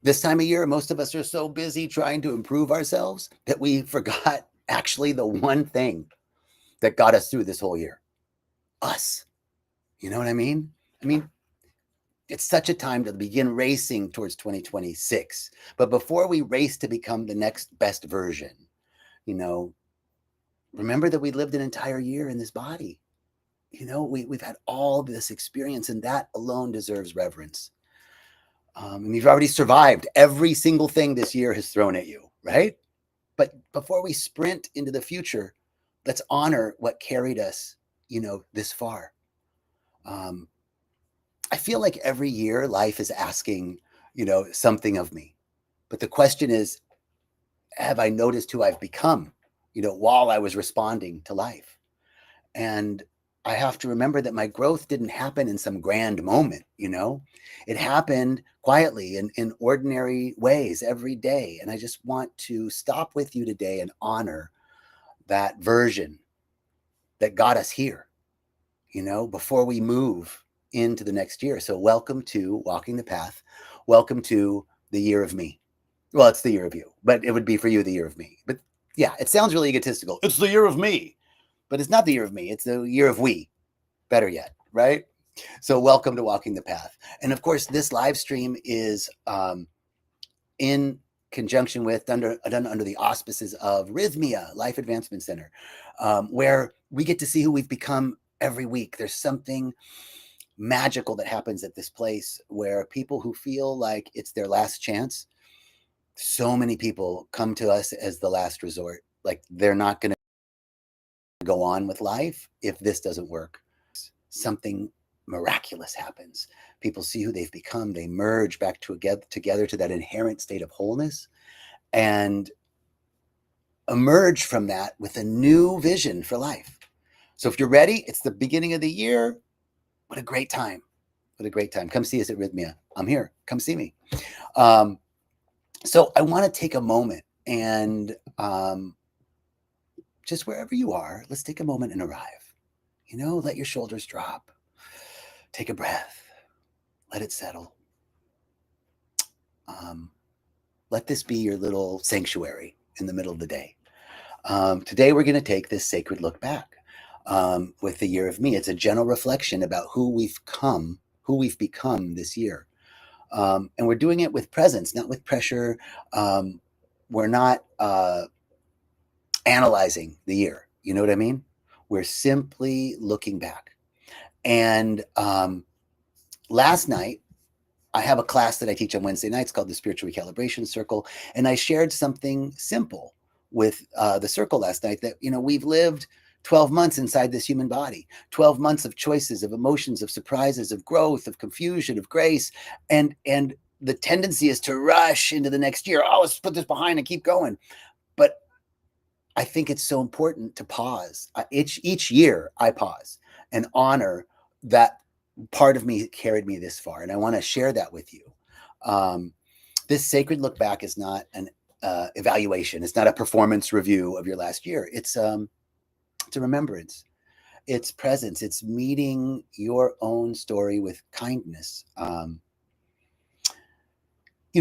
This time of year, most of us are so busy trying to improve ourselves that we forgot actually the one thing that got us through this whole year. Us. You know what I mean? I mean, it's such a time to begin racing towards 2026. But before we race to become the next best version, you know, remember that we lived an entire year in this body. We've had all this experience, and that alone deserves reverence. And you've already survived every single thing this year has thrown at you, right? But before we sprint into the future, let's honor what carried us, this far. Um, I feel like every year life is asking, something of me. But the question is, have I noticed who I've become, while I was responding to life? And I have to remember that my growth didn't happen in some grand moment. It happened quietly in ordinary ways every day. And I just want to stop with you today and honor that version that got us here, before we move into the next year. So, welcome to Walking the Path. Welcome to the year of me. Well, it's the year of you, but it would be for you the year of me. But yeah, it sounds really egotistical. It's the year of me, but it's not the year of me. It's the year of we. Better yet, right? So, welcome to Walking the Path. And of course, this live stream is in conjunction with, done under the auspices of Rythmia, Life Advancement Center, where we get to see who we've become every week. There's something magical that happens at this place where people who feel like it's their last chance, so many people come to us as the last resort. Like they're not going to go on with life if this doesn't work. Something miraculous happens. People see who they've become. They merge back together to that inherent state of wholeness and emerge from that with a new vision for life. So if you're ready, it's the beginning of the year. What a great time. What a great time. Come see us at Rythmia. I'm here. Come see me. Um, so I want to take a moment and just wherever you are, let's take a moment and arrive. Let your shoulders drop. Take a breath. Let it settle. Um, let this be your little sanctuary in the middle of the day. Today, we're going to take this sacred look back with the year of me. It's a gentle reflection about who we've become this year. And we're doing it with presence, not with pressure. We're not analyzing the year. You know what I mean? We're simply looking back. And last night, I have a class that I teach on Wednesday nights called the Spiritual Recalibration Circle. And I shared something simple with the circle last night that, we've lived 12 months inside this human body, 12 months of choices, of emotions, of surprises, of growth, of confusion, of grace. And the tendency is to rush into the next year. Oh, let's put this behind and keep going. But I think it's so important to pause. Each year I pause and honor that part of me carried me this far. And I want to share that with you. Um, this sacred look back is not an evaluation. It's not a performance review of your last year. It's a remembrance. It's presence. It's meeting your own story with kindness.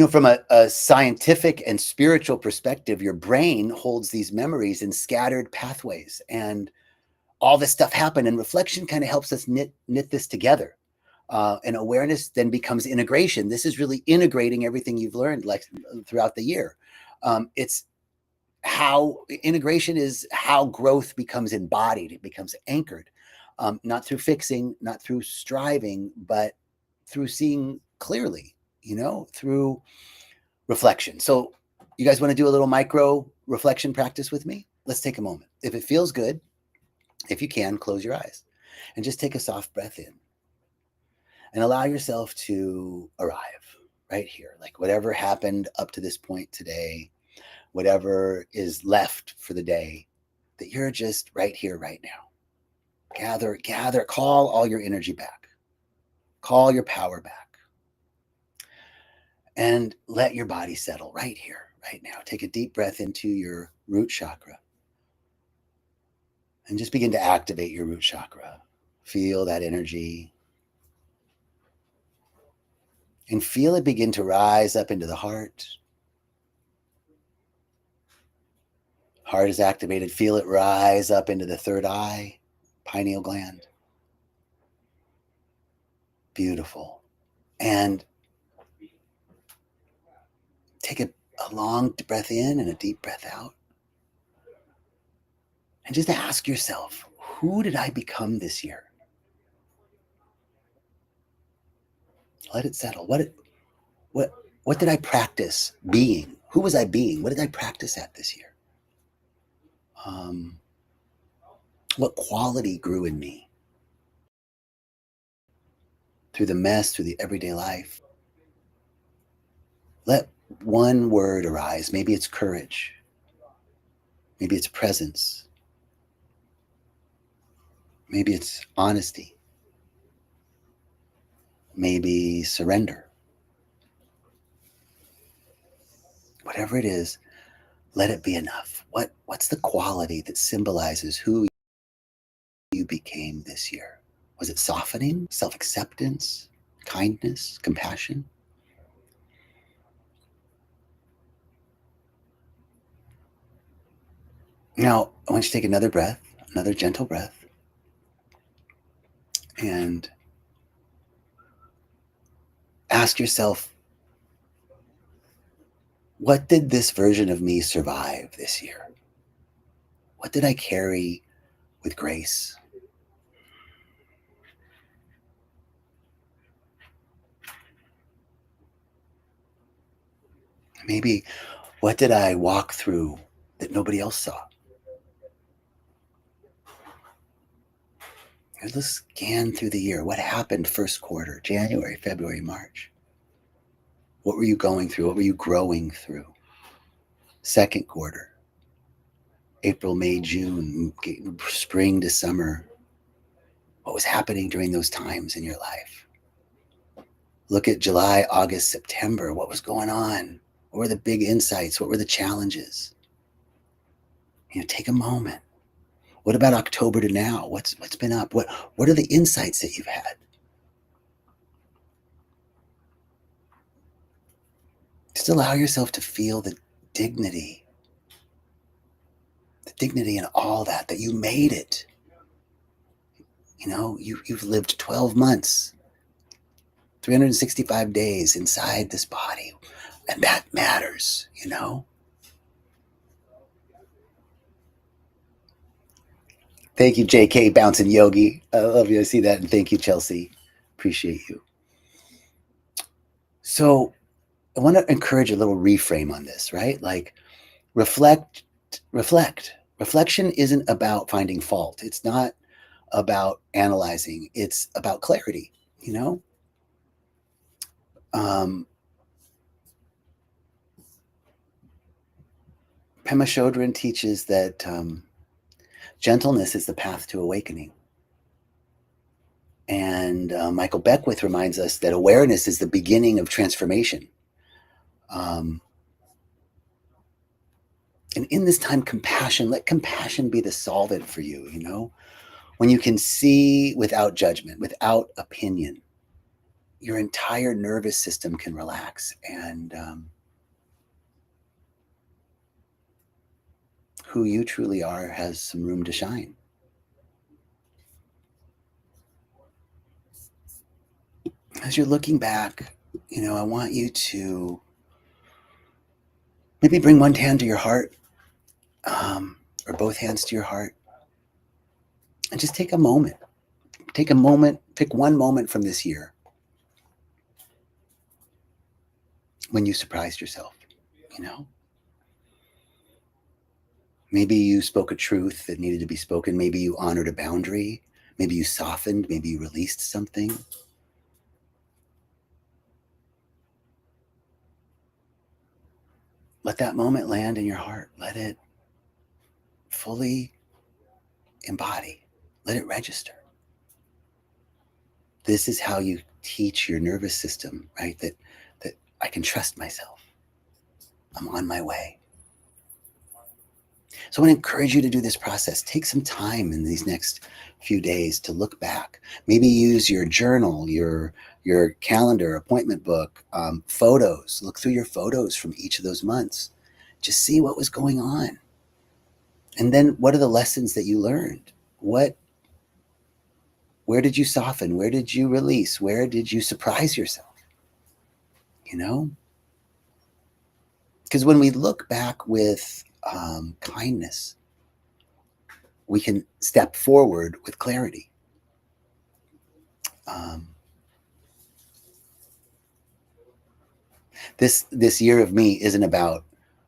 From a scientific and spiritual perspective, your brain holds these memories in scattered pathways, and all this stuff happened. And reflection kind of helps us knit this together. And awareness then becomes integration. This is really integrating everything you've learned like throughout the year. It's how integration is how growth becomes embodied. It becomes anchored, not through fixing, not through striving, but through seeing clearly, through reflection. So you guys want to do a little micro reflection practice with me? Let's take a moment. If it feels good, if you can, close your eyes and just take a soft breath in and allow yourself to arrive right here. Like whatever happened up to this point today, whatever is left for the day, that you're just right here, right now. Gather, call all your energy back, call your power back, and let your body settle right here, right now. Take a deep breath into your root chakra and just begin to activate your root chakra. Feel that energy and feel it begin to rise up into the heart. Heart is activated. Feel it rise up into the third eye, pineal gland. Beautiful. And take a long breath in and a deep breath out. And just ask yourself, who did I become this year? Let it settle. What did I practice being? Who was I being? What did I practice at this year? What quality grew in me through the mess, through the everyday life? Let one word arise. Maybe it's courage. Maybe it's presence. Maybe it's honesty. Maybe surrender. Whatever it is, let it be enough. What's the quality that symbolizes who you became this year? Was it softening, self-acceptance, kindness, compassion? Now, I want you to take another breath, another gentle breath, and ask yourself, what did this version of me survive this year? What did I carry with grace? Maybe what did I walk through that nobody else saw? Let's scan through the year. What happened first quarter, January, February, March? What were you going through? What were you growing through? Second quarter, April, May, June, spring to summer. What was happening during those times in your life? Look at July, August, September. What was going on? What were the big insights? What were the challenges? Take a moment. What about October to now? What's been up? What are the insights that you've had? Just allow yourself to feel dignity, the dignity in all that you made it. You've lived 12 months, 365 days inside this body, and that matters. Thank you, JK Bouncing Yogi. I love you. I see that. And thank you, Chelsea. Appreciate you. So I want to encourage a little reframe on this, right? Like reflect. Reflection isn't about finding fault. It's not about analyzing. It's about clarity, you know? Pema Chodron teaches that gentleness is the path to awakening. And Michael Beckwith reminds us that awareness is the beginning of transformation. And in this time, let compassion be the solvent for you. When you can see without judgment, without opinion, your entire nervous system can relax. And who you truly are has some room to shine. As you're looking back, I want you to maybe bring one hand to your heart, or both hands to your heart, and just take a moment. Take a moment, pick one moment from this year when you surprised yourself. Maybe you spoke a truth that needed to be spoken. Maybe you honored a boundary. Maybe you softened. Maybe you released something. Let that moment land in your heart. Let it fully embody. Let it register. This is how you teach your nervous system, right? That I can trust myself. I'm on my way. So I want to encourage you to do this process. Take some time in these next few days to look back. Maybe use your journal, your calendar, appointment book, photos. Look through your photos from each of those months. Just see what was going on. And then what are the lessons that you learned? Where did you soften? Where did you release? Where did you surprise yourself? You know? Because when we look back with kindness, we can step forward with clarity. Um, this year of me isn't about,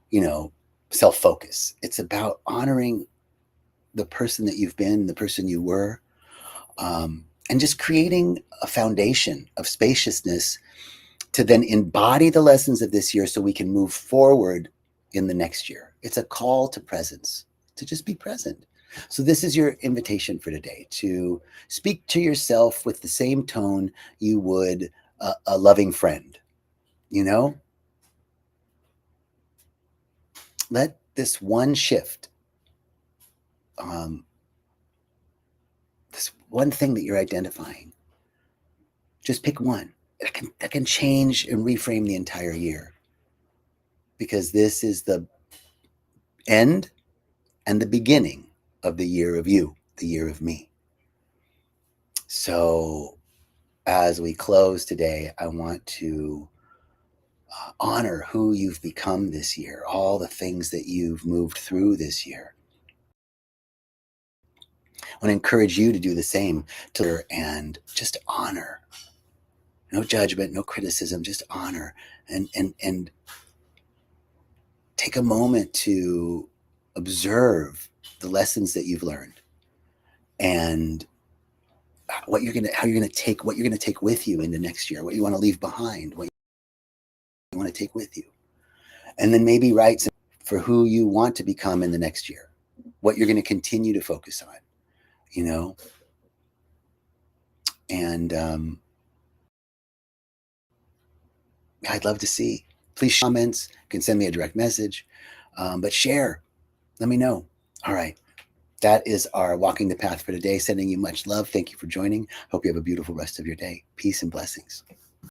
you know, self focus. It's about honoring the person that you've been, the person you were, and just creating a foundation of spaciousness to then embody the lessons of this year so we can move forward in the next year. It's a call to presence, to just be present. So, this is your invitation for today, to speak to yourself with the same tone you would a loving friend. You know, let this one shift, um, this one thing that you're identifying, just pick one that can change and reframe the entire year, because this is the end and the beginning of the year of you, the year of me. So, as we close today, I want to honor who you've become this year, all the things that you've moved through this year. I want to encourage you to do the same, and just honor. No judgment, no criticism, just honor, and take a moment to observe the lessons that you've learned, and what you're gonna take with you into next year, what you want to leave behind, what you want to take with you, and then maybe write some for who you want to become in the next year, what you're going to continue to focus on, you know, and I'd love to see. Please comments. You can send me a direct message, but share. Let me know. All right. That is our walking the path for today. Sending you much love. Thank you for joining. Hope you have a beautiful rest of your day. Peace and blessings.